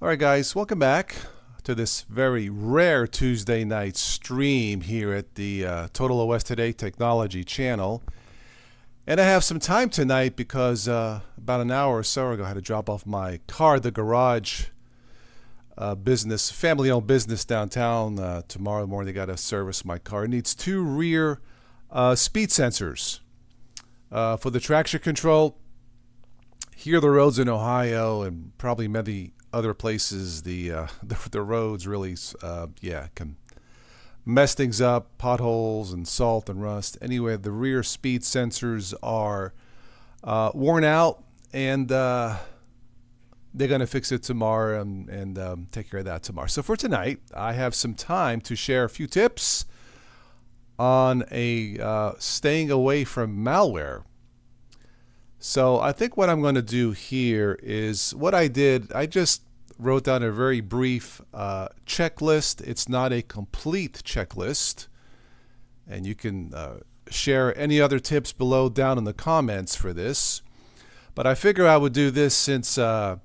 All right, guys, welcome back to this very rare Tuesday night stream here at the Total OS Today Technology channel. And I have some time tonight because about an hour or so ago I had to drop off my car at the garage business, family-owned business downtown. Tomorrow morning they got to service my car. It needs two rear speed sensors for the traction control. Here the roads in Ohio and probably many other places, the roads really can mess things up, potholes and salt and rust. Anyway, the rear speed sensors are worn out, and they're going to fix it tomorrow and take care of that tomorrow. So for tonight, I have some time to share a few tips on staying away from malware. So I think what I'm going to do here is what I did. I just wrote down a very brief checklist. It's not a complete checklist. And you can share any other tips below down in the comments for this. But I figure I would do this since, Windows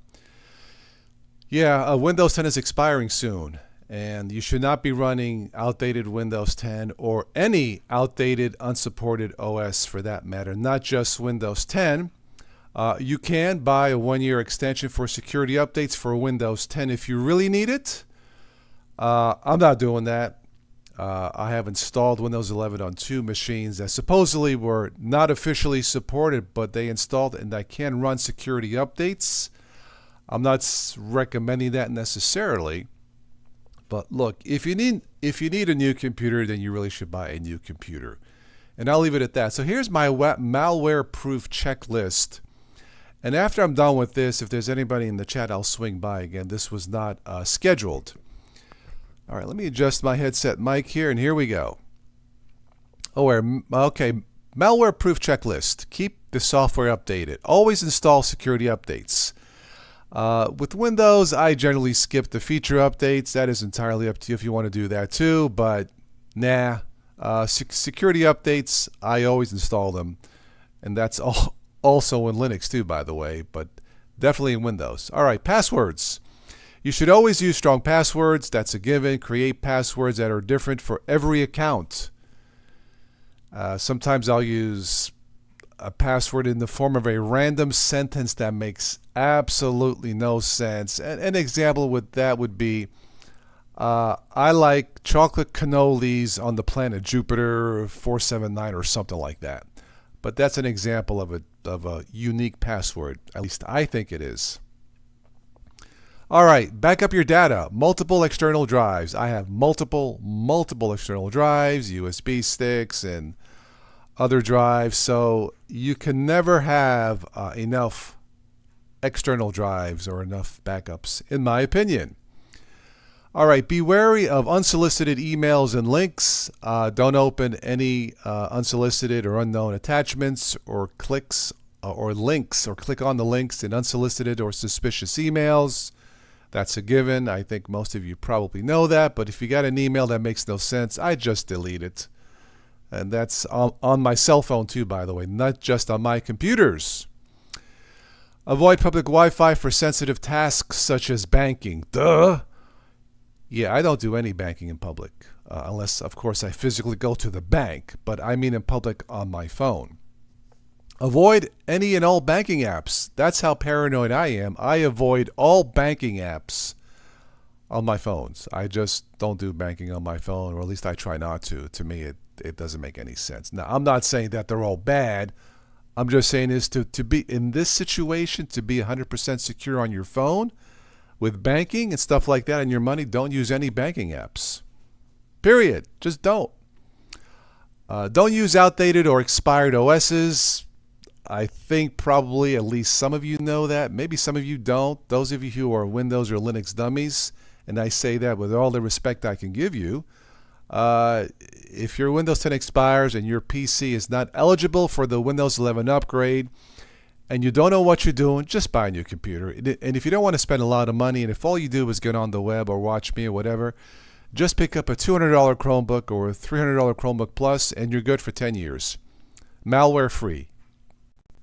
10 is expiring soon. And you should not be running outdated Windows 10 or any outdated unsupported OS for that matter, not just Windows 10. You can buy a one-year extension for security updates for Windows 10 if you really need it. I'm not doing that. I have installed Windows 11 on two machines that supposedly were not officially supported, but they installed and I can run security updates. I'm not recommending that necessarily. But look, if you need a new computer, then you really should buy a new computer. And I'll leave it at that. So here's my malware-proof checklist. And after I'm done with this, if there's anybody in the chat, I'll swing by again. This was not scheduled. All right, let me adjust my headset mic here, and here we go. Okay, malware-proof checklist. Keep the software updated. Always install security updates. With Windows, I generally skip the feature updates. That is entirely up to you if you want to do that too, but nah. Security updates, I always install them. And that's also in Linux too, by the way, but definitely in Windows. All right, passwords. You should always use strong passwords. That's a given. Create passwords that are different for every account. Sometimes I'll use a password in the form of a random sentence that makes absolutely no sense. And an example with that would be, I like chocolate cannolis on the planet Jupiter 479 or something like that. But that's an example of a unique password. At least I think it is. All right, back up your data. Multiple external drives. I have multiple external drives, USB sticks, and other drives. So you can never have enough external drives or enough backups, in my opinion. All right, be wary of unsolicited emails and links. Don't open any unsolicited or unknown attachments or clicks or links, or click on the links in unsolicited or suspicious emails. That's a given. I think most of you probably know that, but if you got an email that makes no sense, I just delete it. And that's on my cell phone too, by the way, not just on my computers. Avoid public Wi-Fi for sensitive tasks such as banking. Duh! Yeah, I don't do any banking in public, unless, of course, I physically go to the bank, but I mean in public on my phone. Avoid any and all banking apps. That's how paranoid I am. I avoid all banking apps on my phones. I just don't do banking on my phone, or at least I try not to. To me, it doesn't make any sense. Now, I'm not saying that they're all bad. I'm just saying is to be in this situation, to be 100% secure on your phone with banking and stuff like that and your money, don't use any banking apps. Period. Just don't. Don't use outdated or expired OSs. I think probably at least some of you know that. Maybe some of you don't. Those of you who are Windows or Linux dummies, and I say that with all the respect I can give you, if your Windows 10 expires and your PC is not eligible for the Windows 11 upgrade and you don't know what you're doing, just buy a new computer. And if you don't want to spend a lot of money, and if all you do is get on the web or watch me or whatever, just pick up a $200 Chromebook or a $300 Chromebook Plus and you're good for 10 years. Malware free.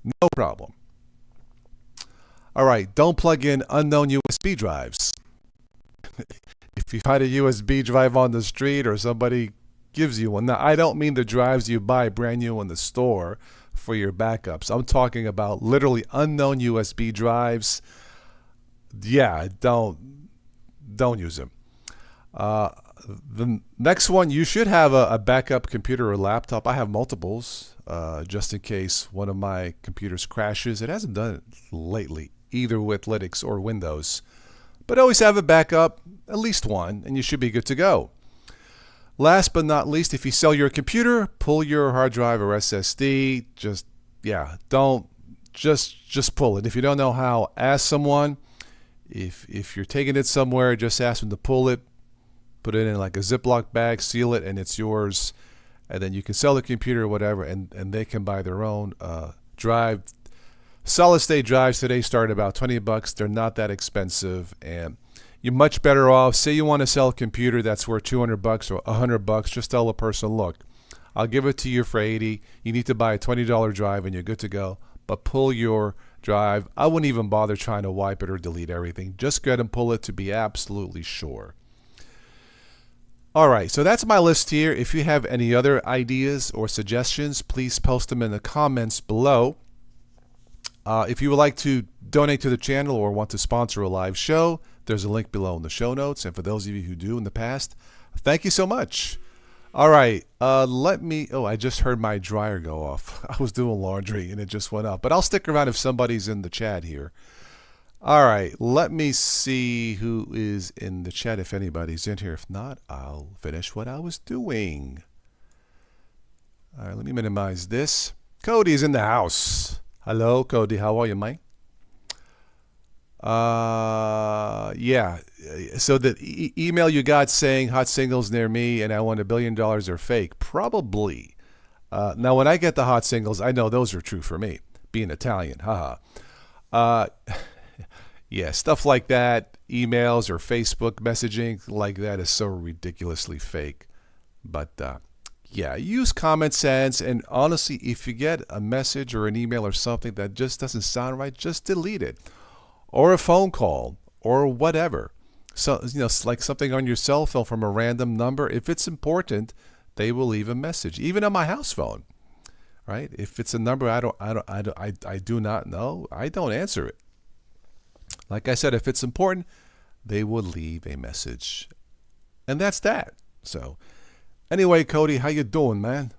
No problem. All right, don't plug in unknown USB drives. If you find a USB drive on the street or somebody gives you one. Now, I don't mean the drives you buy brand new in the store for your backups. I'm talking about literally unknown USB drives. Yeah, don't use them. Uh, the next one, you should have a backup computer or laptop. I have multiples, just in case one of my computers crashes. It hasn't done it lately, either with Linux or Windows. But always have a backup, at least one, and you should be good to go. Last but not least, if you sell your computer, pull your hard drive or SSD. Don't just pull it. If you don't know how, ask someone. If you're taking it somewhere, just ask them to pull it, put it in like a Ziploc bag, seal it, and it's yours. And then you can sell the computer or whatever, and they can buy their own drive. Solid state drives today start at about $20. They're not that expensive, and you're much better off. Say you want to sell a computer that's worth $200 or $100. Just tell a person, look, I'll give it to you for $80. You need to buy a $20 drive, and you're good to go. But pull your drive. I wouldn't even bother trying to wipe it or delete everything. Just go ahead and pull it to be absolutely sure. All right, so that's my list here. If you have any other ideas or suggestions, please post them in the comments below. If you would like to donate to the channel or want to sponsor a live show, there's a link below in the show notes. And for those of you who do in the past, thank you so much. All right, I just heard my dryer go off. I was doing laundry and it just went up. But I'll stick around if somebody's in the chat here. All right, let me see who is in the chat, if anybody's in here. If not, I'll finish what I was doing. All right, let me minimize this. Cody's in the house. Hello, Cody. How are you, Mike? Yeah. So the email you got saying hot singles near me and I won $1 billion are fake. Probably. Now, when I get the hot singles, I know those are true for me, being Italian. Haha. Yeah, stuff like that, emails or Facebook messaging like that is so ridiculously fake. But yeah, use common sense. And honestly, if you get a message or an email or something that just doesn't sound right, just delete it. Or a phone call or whatever. So, like something on your cell phone from a random number. If it's important, they will leave a message. Even on my house phone, right? If it's a number I do not know, I don't answer it. Like I said, if it's important, they will leave a message. And that's that. So anyway, Cody, how you doing, man?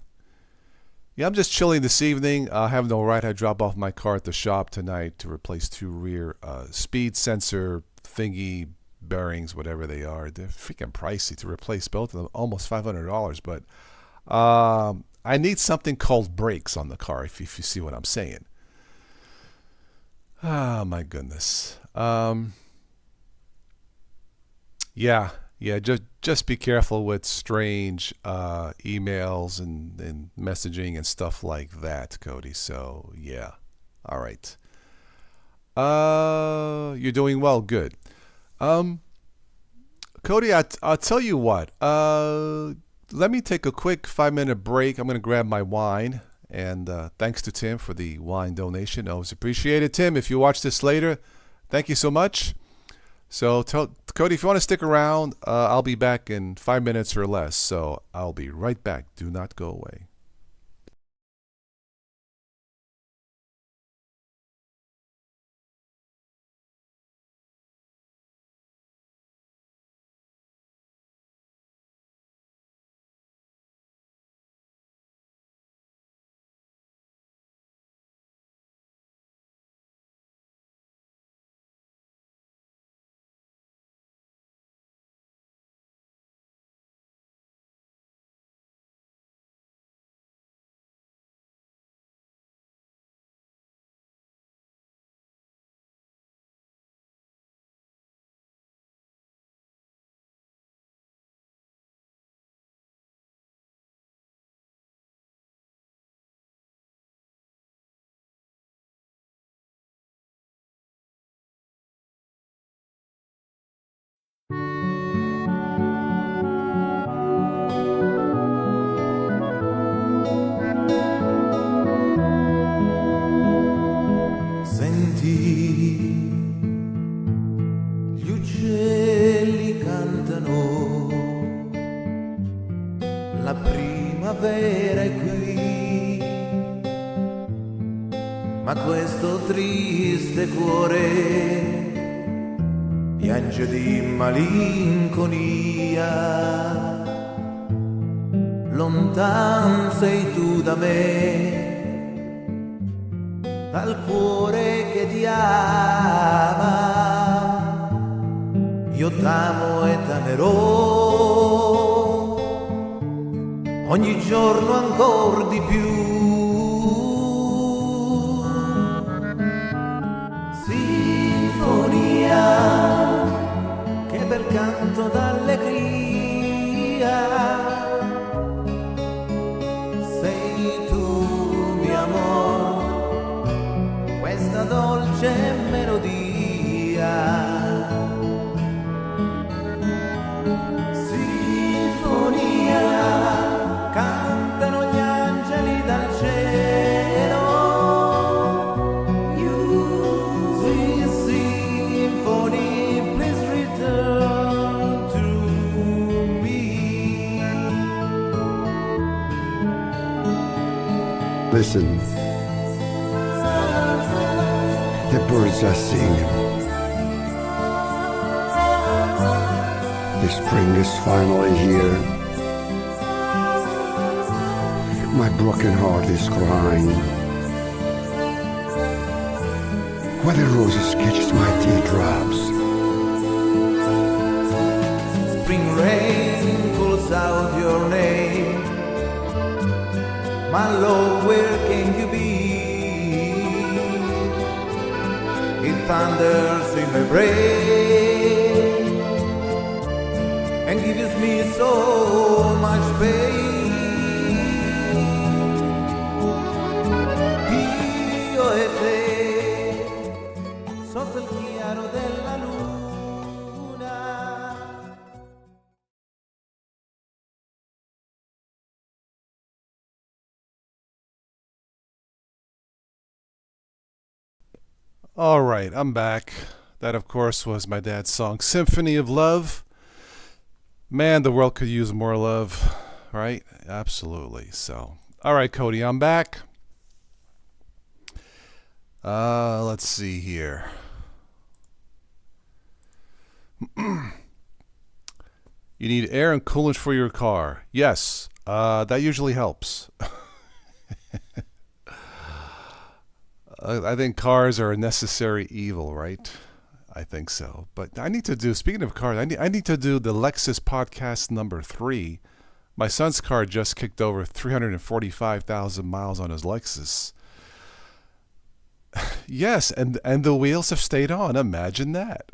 Yeah, I'm just chilling this evening. I have no right. I drop off my car at the shop tonight to replace 2 rear speed sensor thingy bearings, whatever they are. They're freaking pricey to replace both of them, almost $500. But I need something called brakes on the car, if you see what I'm saying. Ah, my goodness. Yeah, just be careful with strange emails and messaging and stuff like that, Cody. So yeah, all right. You're doing well, good. Cody, I'll tell you what. Let me take a quick 5-minute break. I'm gonna grab my wine. And thanks to Tim for the wine donation. Always appreciated. Tim, if you watch this later, thank you so much. So, Cody, if you want to stick around, I'll be back in 5 minutes or less. So I'll be right back. Do not go away. ma questo triste cuore piange di malinconia. Lontan sei tu da me, dal cuore che ti ama. Io t'amo e t'amerò ogni giorno ancor di più. Sinfonia, che bel canto d'allegria, sei tu mio amor, questa dolce melodia. Cantano gli angeli dal cielo, you sweet symphony, please return to me. Listen, the birds are singing. The spring is finally here. My broken heart is crying. Where the roses catch my teardrops. Spring rain calls out your name. My love, where can you be? It thunders in my brain and gives me so much pain. Io e te, sotto il chiaro della luna. All right, I'm back. That, of course, was my dad's song, Symphony of Love. Man, the world could use more love, right? Absolutely. So, all right, Cody, I'm back. Let's see here. You need air and coolant for your car. Yes, that usually helps. I think cars are a necessary evil, right? I think so. But I need to do, speaking of cars, I need to do the Lexus podcast number 3. My son's car just kicked over 345,000 miles on his Lexus. Yes, and the wheels have stayed on. Imagine that.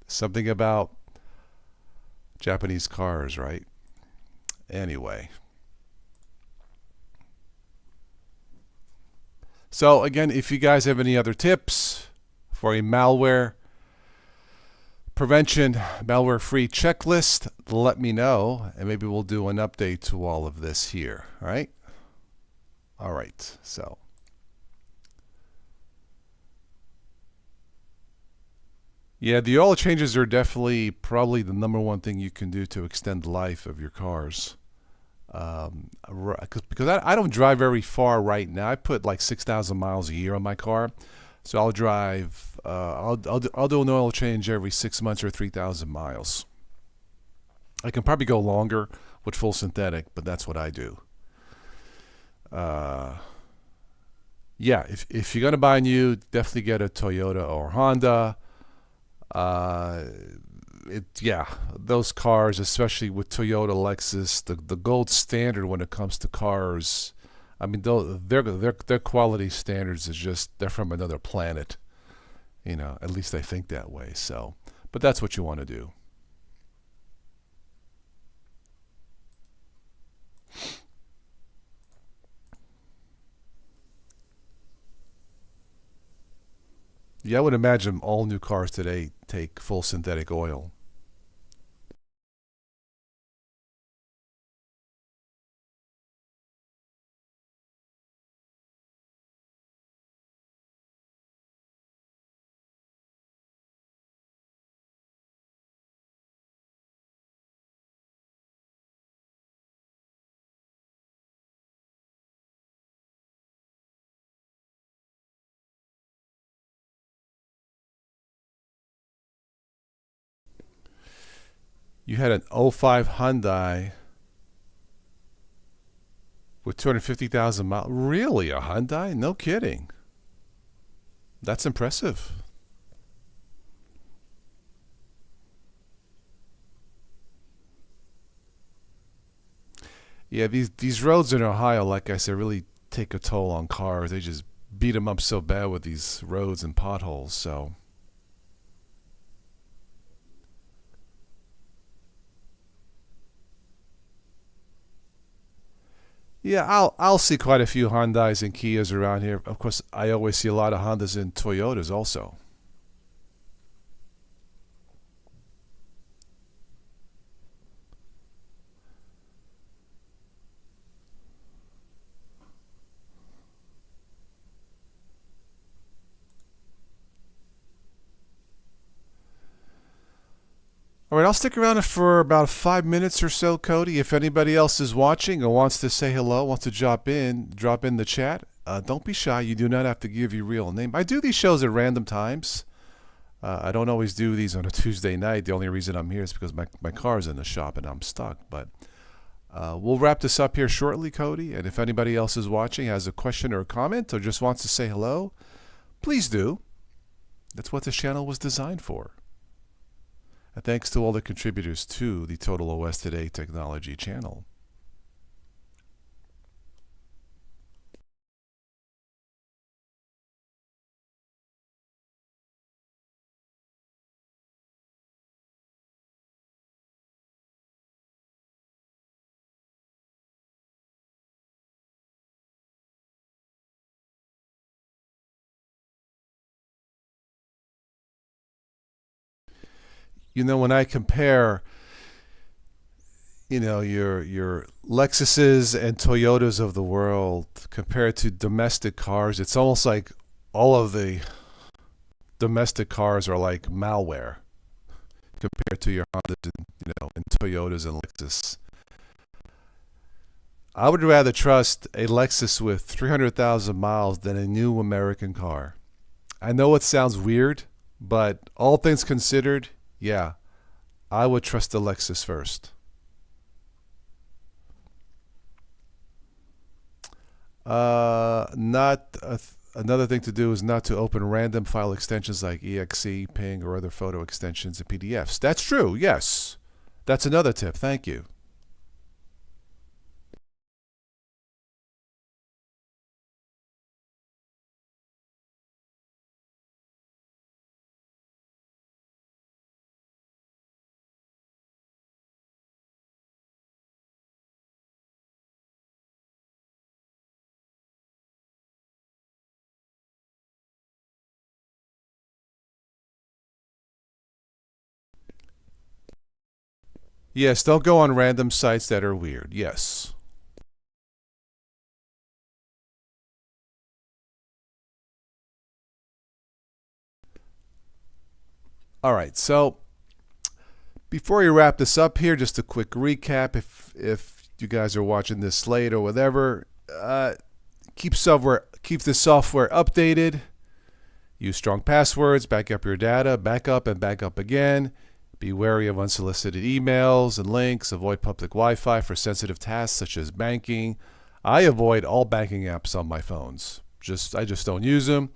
Something about Japanese cars, right? Anyway. So again, if you guys have any other tips for a malware prevention, malware-free checklist, let me know, and maybe we'll do an update to all of this here. All right? All right. So. Yeah, the oil changes are definitely probably the number one thing you can do to extend the life of your cars. Because I don't drive very far right now. I put like 6,000 miles a year on my car, so I'll drive. I'll do an oil change every 6 months or 3,000 miles. I can probably go longer with full synthetic, but that's what I do. Yeah, if you're gonna buy new, definitely get a Toyota or Honda. Those cars, especially with Toyota, Lexus, the gold standard when it comes to cars. I mean, their quality standards is just, they're from another planet. You know, at least I think that way. So, but that's what you want to do. Yeah, I would imagine all new cars today take full synthetic oil. You had an '05 Hyundai with 250,000 miles. Really, a Hyundai? No kidding. That's impressive. Yeah, these roads in Ohio, like I said, really take a toll on cars. They just beat them up so bad with these roads and potholes. So yeah, I'll see quite a few Hyundais and Kias around here. Of course, I always see a lot of Hondas and Toyotas also. All right, I'll stick around for about 5 minutes or so, Cody. If anybody else is watching or wants to say hello, wants to drop in the chat. Don't be shy. You do not have to give your real name. I do these shows at random times. I don't always do these on a Tuesday night. The only reason I'm here is because my car's in the shop and I'm stuck. But we'll wrap this up here shortly, Cody. And if anybody else is watching, has a question or a comment, or just wants to say hello, please do. That's what this channel was designed for. And thanks to all the contributors to the Total OS Today Technology channel. You know, when I compare, your Lexuses and Toyotas of the world compared to domestic cars, it's almost like all of the domestic cars are like malware compared to your Hondas and Toyotas and Lexus. I would rather trust a Lexus with 300,000 miles than a new American car. I know it sounds weird, but all things considered, yeah, I would trust the Lexus first. Another thing to do is not to open random file extensions like exe, ping, or other photo extensions and PDFs. That's true, yes. That's another tip. Thank you. Yes, don't go on random sites that are weird. Yes. All right, so before we wrap this up here, just a quick recap. If you guys are watching this late or whatever, keep the software updated. Use strong passwords. Back up your data. Back up and back up again. Be wary of unsolicited emails and links. Avoid public Wi-Fi for sensitive tasks such as banking. I avoid all banking apps on my phones. I just don't use them.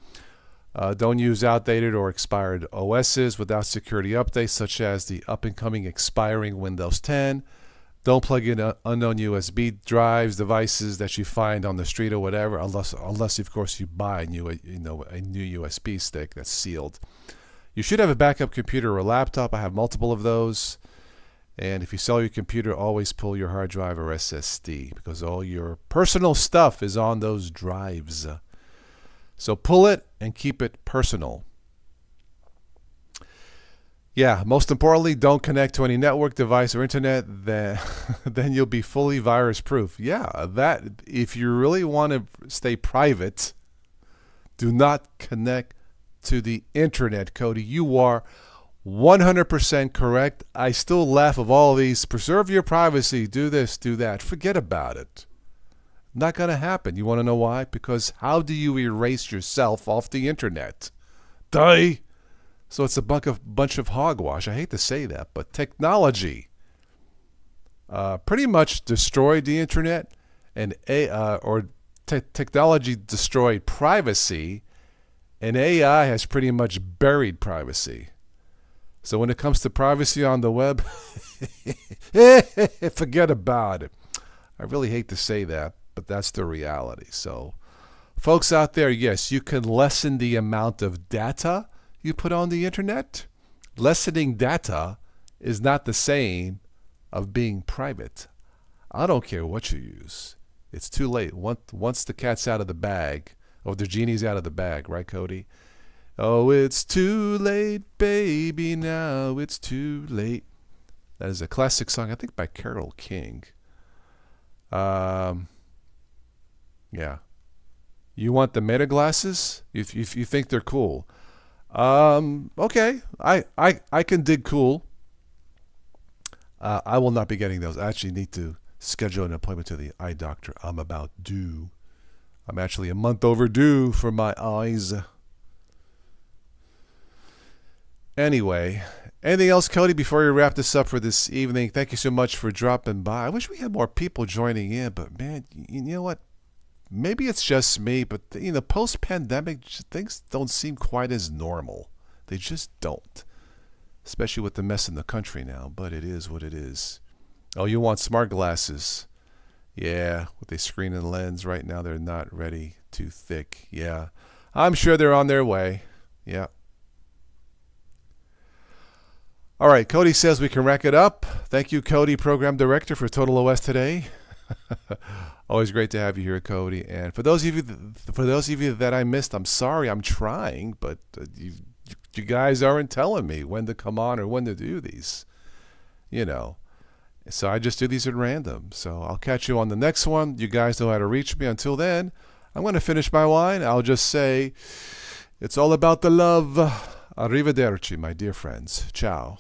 Don't use outdated or expired OSs without security updates, such as the up-and-coming expiring Windows 10. Don't plug in unknown USB drives, devices that you find on the street or whatever, unless of course you buy a new USB stick that's sealed. You should have a backup computer or a laptop. I have multiple of those. And if you sell your computer, always pull your hard drive or SSD because all your personal stuff is on those drives. So pull it and keep it personal. Yeah, most importantly, don't connect to any network device or internet. Then you'll be fully virus proof. Yeah, that if you really want to stay private, do not connect to the internet, Cody. You are 100% correct. I still laugh of all these. Preserve your privacy. Do this, do that. Forget about it. Not going to happen. You want to know why? Because how do you erase yourself off the internet? Die. So it's a bunch of hogwash. I hate to say that, but technology pretty much destroyed the internet, and technology destroyed privacy, and AI has pretty much buried privacy. So when it comes to privacy on the web, forget about it. I really hate to say that, but that's the reality. So folks out there, yes, you can lessen the amount of data you put on the internet. Lessening data is not the same of being private. I don't care what you use. It's too late. Once the cat's out of the bag, or the genie's out of the bag, right, Cody? Oh, it's too late, baby, now it's too late. That is a classic song, I think, by Carole King. Yeah. You want the Meta glasses? If you think they're cool. Okay. I can dig cool. I will not be getting those. I actually need to schedule an appointment to the eye doctor. I'm about due. I'm actually a month overdue for my eyes. Anyway, anything else, Cody, before we wrap this up for this evening? Thank you so much for dropping by. I wish we had more people joining in, but man, you know what? Maybe it's just me, but post-pandemic, things don't seem quite as normal. They just don't. Especially with the mess in the country now, but it is what it is. Oh, you want smart glasses? Yeah, with a screen and lens right now, they're not ready. Too thick. Yeah, I'm sure they're on their way. Yeah. All right, Cody says we can wrap it up. Thank you, Cody, Program Director for Total OS today. Always great to have you here, Cody. And for those of you that I missed, I'm sorry. I'm trying, but you guys aren't telling me when to come on or when to do these. So I just do these at random. So I'll catch you on the next one. You guys know how to reach me. Until then, I'm going to finish my wine. I'll just say it's all about the love. Arrivederci, my dear friends. Ciao.